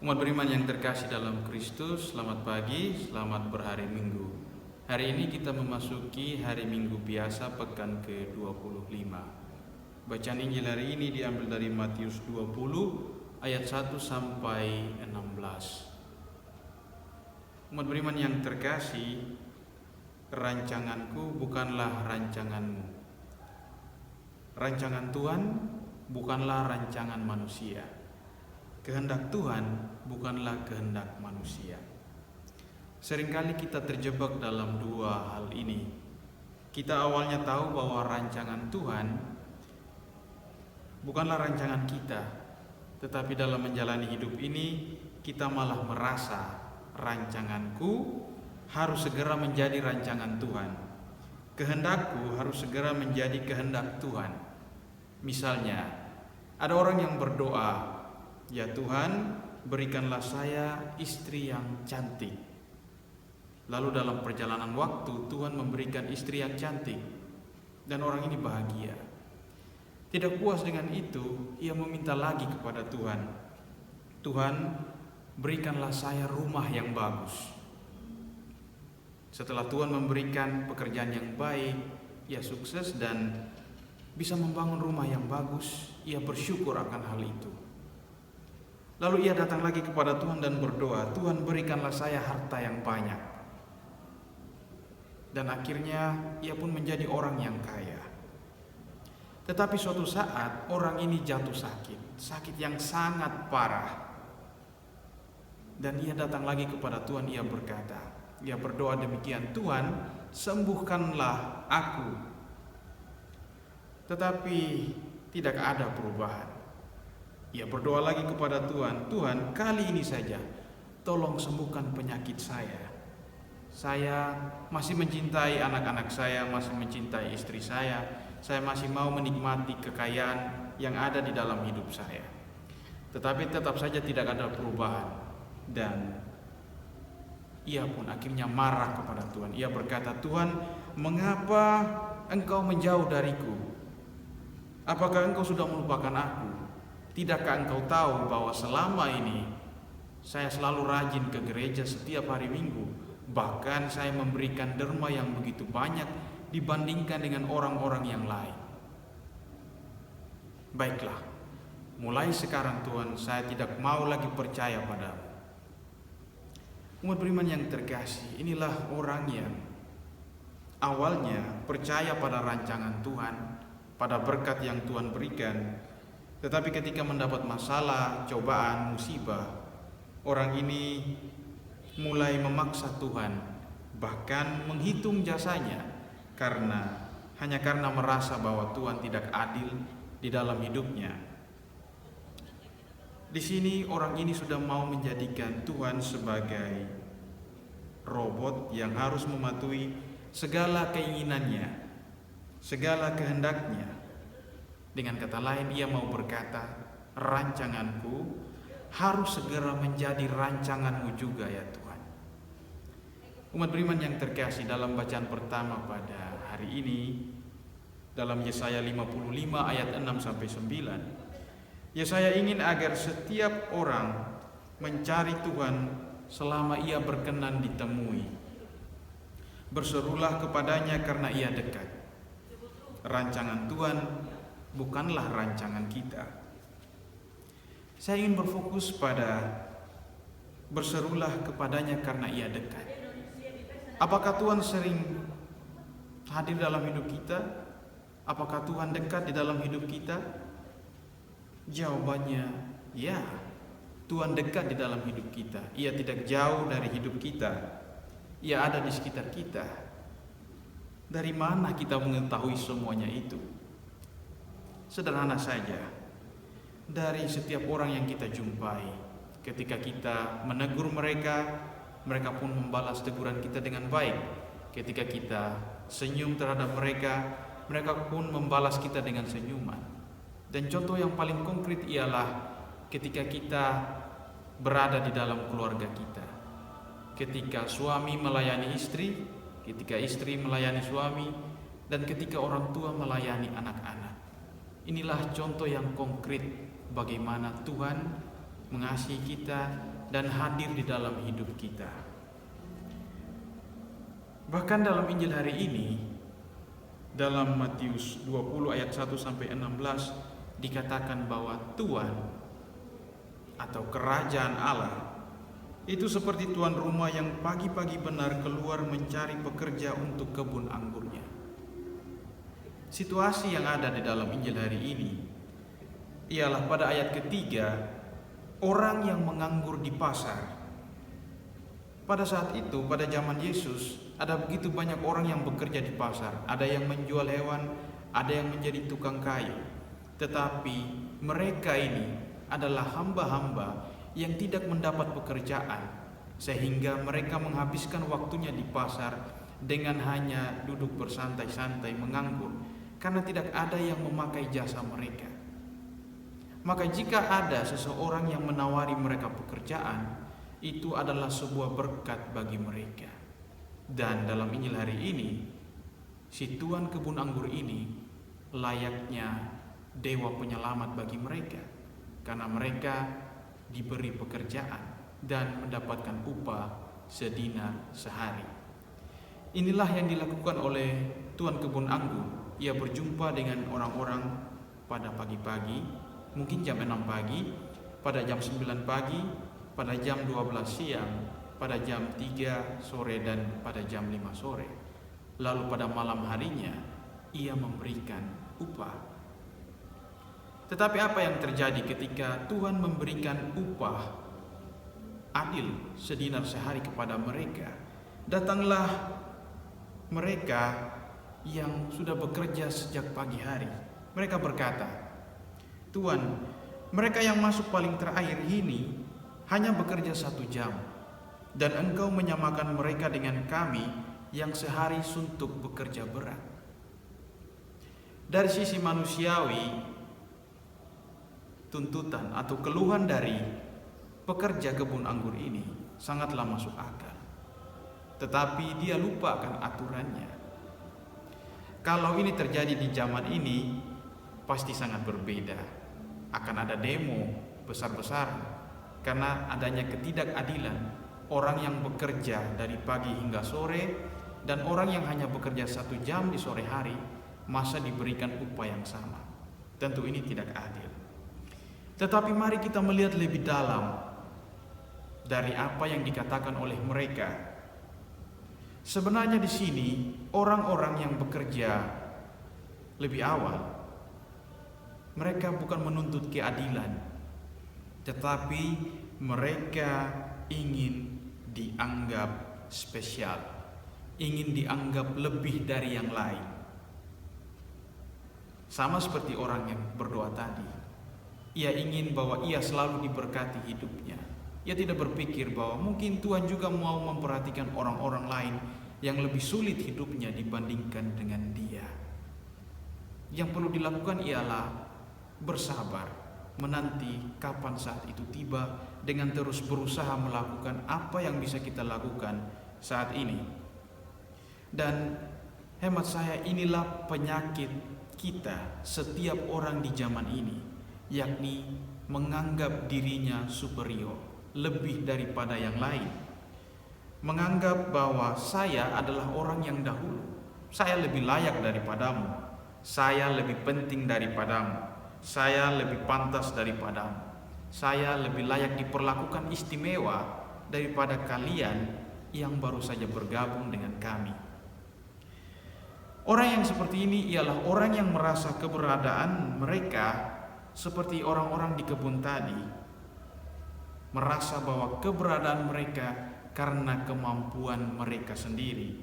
Umat beriman yang terkasih dalam Kristus, selamat pagi, selamat berhari Minggu. Hari ini kita memasuki hari Minggu biasa pekan ke-25. Bacaan Injil hari ini diambil dari Matius 20 ayat 1 sampai 16. Umat beriman yang terkasih, rancanganku bukanlah rancanganmu. Rancangan Tuhan bukanlah rancangan manusia. Kehendak Tuhan bukanlah kehendak manusia. Seringkali kita terjebak dalam dua hal ini. Kita awalnya tahu bahwa rancangan Tuhan bukanlah rancangan kita, tetapi dalam menjalani hidup ini kita malah merasa rancanganku harus segera menjadi rancangan Tuhan. Kehendakku harus segera menjadi kehendak Tuhan. Misalnya, ada orang yang berdoa, "Ya Tuhan, berikanlah saya istri yang cantik." Lalu dalam perjalanan waktu Tuhan memberikan istri yang cantik dan orang ini bahagia. Tidak puas dengan itu, ia meminta lagi kepada Tuhan, "Tuhan, berikanlah saya rumah yang bagus." Setelah Tuhan memberikan pekerjaan yang baik, ia sukses dan bisa membangun rumah yang bagus, ia bersyukur akan hal itu. Lalu ia datang lagi kepada Tuhan dan berdoa, "Tuhan, berikanlah saya harta yang banyak." Dan akhirnya ia pun menjadi orang yang kaya. Tetapi suatu saat orang ini jatuh sakit yang sangat parah. Dan ia datang lagi kepada Tuhan, ia berdoa demikian, "Tuhan, sembuhkanlah aku." Tetapi tidak ada perubahan. Ia berdoa lagi kepada Tuhan, "Tuhan, kali ini saja tolong sembuhkan penyakit saya. Saya masih mencintai anak-anak saya, masih mencintai istri saya masih mau menikmati kekayaan yang ada di dalam hidup saya." Tetapi tetap saja tidak ada perubahan. Dan ia pun akhirnya marah kepada Tuhan. Ia berkata, "Tuhan, mengapa Engkau menjauh dariku? Apakah Engkau sudah melupakan aku? Tidakkah Engkau tahu bahwa selama ini saya selalu rajin ke gereja setiap hari Minggu? Bahkan saya memberikan derma yang begitu banyak dibandingkan dengan orang-orang yang lain. Baiklah, mulai sekarang Tuhan, saya tidak mau lagi percaya padamu." Umat beriman yang terkasih, inilah orang yang awalnya percaya pada rancangan Tuhan, pada berkat yang Tuhan berikan. Tetapi ketika mendapat masalah, cobaan, musibah, orang ini mulai memaksa Tuhan, bahkan menghitung jasanya hanya karena merasa bahwa Tuhan tidak adil di dalam hidupnya. Di sini orang ini sudah mau menjadikan Tuhan sebagai robot yang harus mematuhi segala keinginannya, segala kehendaknya. Dengan kata lain, ia mau berkata, "Rancanganku harus segera menjadi rancanganmu juga ya Tuhan." Umat beriman yang terkasih, dalam bacaan pertama pada hari ini, dalam Yesaya 55 ayat 6 sampai 9, Yesaya ingin agar setiap orang mencari Tuhan selama ia berkenan ditemui. Berserulah kepadanya karena ia dekat. Rancangan Tuhan bukanlah rancangan kita. Saya ingin berfokus pada berserulah kepadanya karena ia dekat. Apakah Tuhan sering hadir dalam hidup kita? Apakah Tuhan dekat di dalam hidup kita? Jawabannya ya, Tuhan dekat di dalam hidup kita. Ia tidak jauh dari hidup kita. Ia ada di sekitar kita. Dari mana kita mengetahui semuanya itu? Sederhana saja, dari setiap orang yang kita jumpai. Ketika kita menegur mereka, mereka pun membalas teguran kita dengan baik. Ketika kita senyum terhadap mereka, mereka pun membalas kita dengan senyuman. Dan contoh yang paling konkret ialah ketika kita berada di dalam keluarga kita. Ketika suami melayani istri, ketika istri melayani suami, dan ketika orang tua melayani anak-anak. Inilah contoh yang konkret bagaimana Tuhan mengasihi kita, dan hadir di dalam hidup kita. Bahkan dalam Injil hari ini, dalam Matius 20 ayat 1 sampai 16 dikatakan bahwa Tuhan atau kerajaan Allah itu seperti tuan rumah yang pagi-pagi benar keluar mencari pekerja untuk kebun anggurnya. Situasi yang ada di dalam Injil hari ini ialah pada ayat ketiga, orang yang menganggur di pasar. Pada saat itu, pada zaman Yesus, ada begitu banyak orang yang bekerja di pasar. Ada yang menjual hewan, ada yang menjadi tukang kayu. Tetapi mereka ini adalah hamba-hamba yang tidak mendapat pekerjaan, sehingga mereka menghabiskan waktunya di pasar dengan hanya duduk bersantai-santai menganggur, karena tidak ada yang memakai jasa mereka. Maka jika ada seseorang yang menawari mereka pekerjaan, itu adalah sebuah berkat bagi mereka. Dan dalam Injil hari ini, si tuan kebun anggur ini layaknya dewa penyelamat bagi mereka, karena mereka diberi pekerjaan dan mendapatkan upah sedinar sehari. Inilah yang dilakukan oleh tuan kebun anggur. Ia berjumpa dengan orang-orang pada pagi-pagi, mungkin jam 6 pagi, pada jam 9 pagi, pada jam 12 siang, pada jam 3 sore, dan pada jam 5 sore. Lalu pada malam harinya ia memberikan upah. Tetapi apa yang terjadi ketika Tuhan memberikan upah adil sedinar sehari kepada mereka? Datanglah mereka yang sudah bekerja sejak pagi hari. Mereka berkata, "Tuhan, mereka yang masuk paling terakhir ini hanya bekerja 1 jam, dan Engkau menyamakan mereka dengan kami yang sehari suntuk bekerja berat." Dari sisi manusiawi, tuntutan atau keluhan dari pekerja kebun anggur ini sangatlah masuk akal. Tetapi dia lupa akan aturannya. Kalau ini terjadi di zaman ini, pasti sangat berbeda. Akan ada demo besar-besaran karena adanya ketidakadilan. Orang yang bekerja dari pagi hingga sore dan orang yang hanya bekerja 1 jam di sore hari masa diberikan upah yang sama. Tentu ini tidak adil. Tetapi mari kita melihat lebih dalam dari apa yang dikatakan oleh mereka. Sebenarnya di sini orang-orang yang bekerja lebih awal, mereka bukan menuntut keadilan, tetapi mereka ingin dianggap spesial, ingin dianggap lebih dari yang lain. Sama seperti orang yang berdoa tadi, ia ingin bahwa ia selalu diberkati hidupnya. Ia tidak berpikir bahwa mungkin Tuhan juga mau memperhatikan orang-orang lain yang lebih sulit hidupnya dibandingkan dengan dia. Yang perlu dilakukan ialah bersabar, menanti kapan saat itu tiba, dengan terus berusaha melakukan apa yang bisa kita lakukan saat ini. Dan hemat saya, inilah penyakit kita, setiap orang di zaman ini, yakni menganggap dirinya superior, lebih daripada yang lain. Menganggap bahwa saya adalah orang yang dahulu, saya lebih layak daripadamu, saya lebih penting daripadamu, saya lebih pantas daripadamu, saya lebih layak diperlakukan istimewa daripada kalian yang baru saja bergabung dengan kami. Orang yang seperti ini ialah orang yang merasa keberadaan mereka seperti orang-orang di kebun tadi, merasa bahwa keberadaan mereka karena kemampuan mereka sendiri.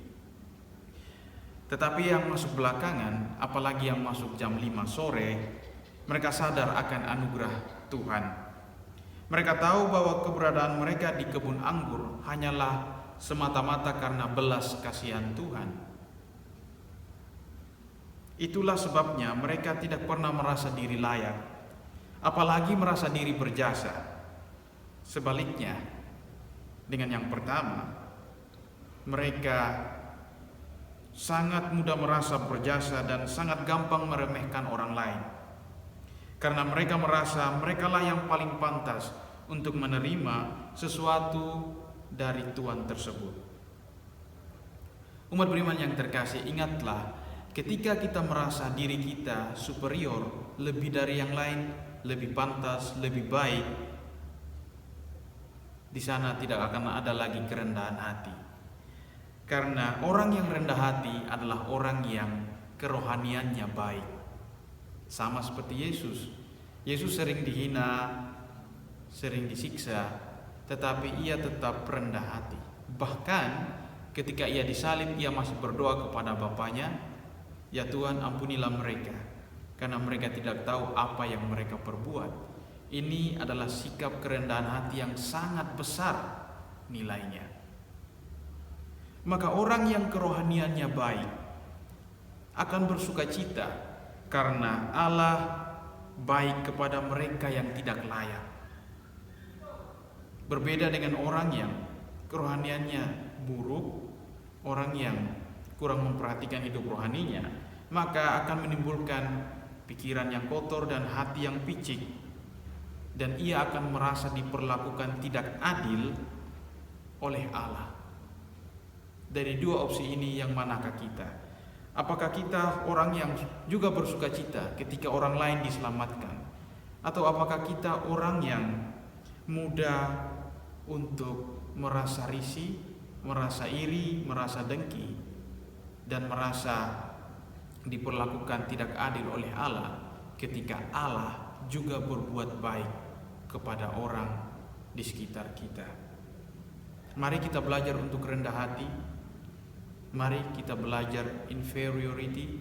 Tetapi yang masuk belakangan, apalagi yang masuk jam 5 sore, mereka sadar akan anugerah Tuhan. Mereka tahu bahwa keberadaan mereka di kebun anggur hanyalah semata-mata karena belas kasihan Tuhan. Itulah sebabnya mereka tidak pernah merasa diri layak, apalagi merasa diri berjasa. Sebaliknya, dengan yang pertama, mereka sangat mudah merasa berjasa dan sangat gampang meremehkan orang lain. Karena mereka merasa merekalah yang paling pantas untuk menerima sesuatu dari Tuhan tersebut. Umat beriman yang terkasih, ingatlah, ketika kita merasa diri kita superior, lebih dari yang lain, lebih pantas, lebih baik, di sana tidak akan ada lagi kerendahan hati. Karena orang yang rendah hati adalah orang yang kerohaniannya baik. Sama seperti Yesus. Yesus sering dihina, sering disiksa, tetapi ia tetap rendah hati. Bahkan ketika ia disalib, ia masih berdoa kepada Bapanya, "Ya Tuhan, ampunilah mereka, karena mereka tidak tahu apa yang mereka perbuat." Ini adalah sikap kerendahan hati yang sangat besar nilainya. Maka orang yang kerohaniannya baik akan bersukacita karena Allah baik kepada mereka yang tidak layak. Berbeda dengan orang yang kerohaniannya buruk, orang yang kurang memperhatikan hidup rohaninya, maka akan menimbulkan pikiran yang kotor dan hati yang picik, dan ia akan merasa diperlakukan tidak adil oleh Allah. Dari dua opsi ini, yang manakah kita? Apakah kita orang yang juga bersukacita ketika orang lain diselamatkan? Atau apakah kita orang yang mudah untuk merasa risih, merasa iri, merasa dengki, dan merasa diperlakukan tidak adil oleh Allah ketika Allah juga berbuat baik kepada orang di sekitar kita? Mari kita belajar untuk rendah hati. Mari kita belajar inferiority,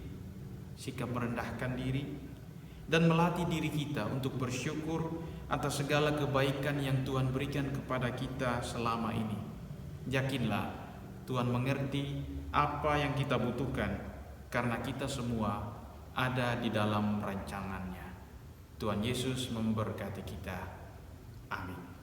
sikap merendahkan diri, dan melatih diri kita untuk bersyukur atas segala kebaikan yang Tuhan berikan kepada kita selama ini. Yakinlah Tuhan mengerti apa yang kita butuhkan, karena kita semua ada di dalam rancangannya. Tuhan Yesus memberkati kita. Amin.